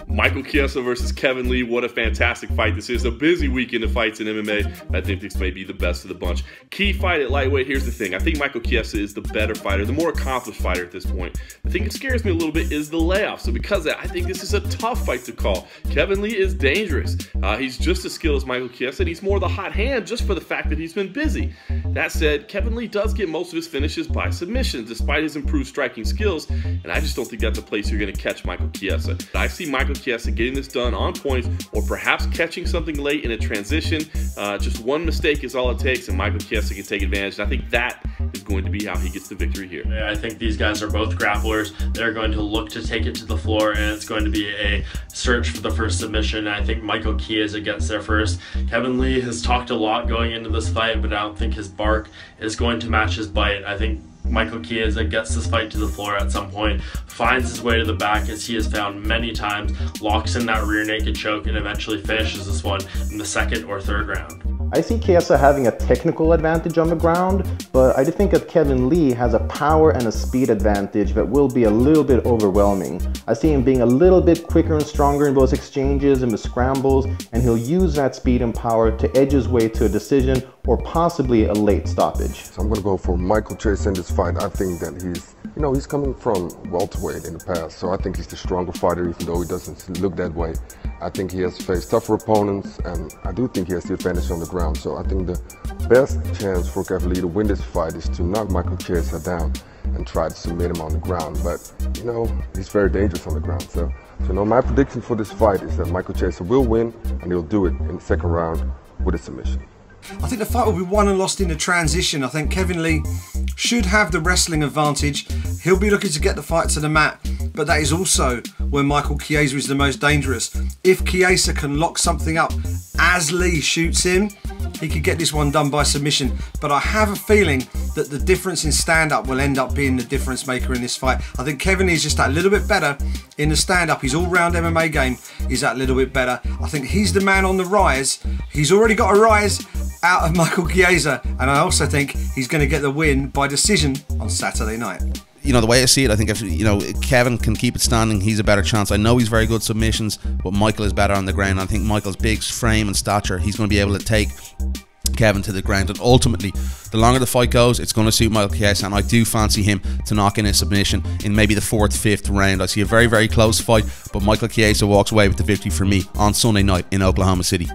Michael Chiesa versus Kevin Lee. What a fantastic fight this is. A busy weekend of fights in MMA. I think this may be the best of the bunch. Key fight at lightweight. Here's the thing. I think Michael Chiesa is the better fighter, the more accomplished fighter at this point. The thing that scares me a little bit is the layoff. So because of that, I think this is a tough fight to call. Kevin Lee is dangerous. He's just as skilled as Michael Chiesa, and he's more the hot hand just for the fact that he's been busy. That said, Kevin Lee does get most of his finishes by submission, despite his improved striking skills, and I just don't think that's a place you're going to catch Michael Chiesa. I see Michael Chiesa getting this done on points, or perhaps catching something late in a transition. Just one mistake is all it takes, and Michael Chiesa can take advantage. And I think that is going to be how he gets the victory here. Yeah, I think these guys are both grapplers. They're going to look to take it to the floor, and it's going to be a search for the first submission. I think Michael Chiesa gets there first. Kevin Lee has talked a lot going into this fight, but I don't think his bark is going to match his bite. I think Michael Chiesa gets this fight to the floor at some point, finds his way to the back as he has found many times, locks in that rear naked choke, and eventually finishes this one in the second or third round. I see Chiesa having a technical advantage on the ground, but I do think that Kevin Lee has a power and a speed advantage that will be a little bit overwhelming. I see him being a little bit quicker and stronger in those exchanges and the scrambles, and he'll use that speed and power to edge his way to a decision or possibly a late stoppage. So I'm going to go for Michael Chiesa in this fight. I think that he's coming from welterweight in the past, so I think he's the stronger fighter, even though he doesn't look that way. I think he has faced tougher opponents, and I do think he has the advantage on the ground. So I think the best chance for Kevin Lee to win this fight is to knock Michael Chiesa down and try to submit him on the ground. But, he's very dangerous on the ground. So my prediction for this fight is that Michael Chiesa will win, and he'll do it in the second round with a submission. I think the fight will be won and lost in the transition. I think Kevin Lee should have the wrestling advantage. He'll be looking to get the fight to the mat, but that is also where Michael Chiesa is the most dangerous. If Chiesa can lock something up as Lee shoots him, he could get this one done by submission. But I have a feeling that the difference in stand-up will end up being the difference maker in this fight. I think Kevin Lee is just that little bit better in the stand-up. His all-round MMA game is that little bit better. I think he's the man on the rise. He's already got a rise out of Michael Chiesa, and I also think he's going to get the win by decision on Saturday night. The way I see it, I think if Kevin can keep it standing, he's a better chance. I know he's very good submissions, but Michael is better on the ground. I think Michael's big frame and stature, he's going to be able to take Kevin to the ground, and ultimately the longer the fight goes, it's going to suit Michael Chiesa, and I do fancy him to knock in a submission in maybe the 4th, 5th round. I see a very, very close fight, but Michael Chiesa walks away with the victory for me on Sunday night in Oklahoma City.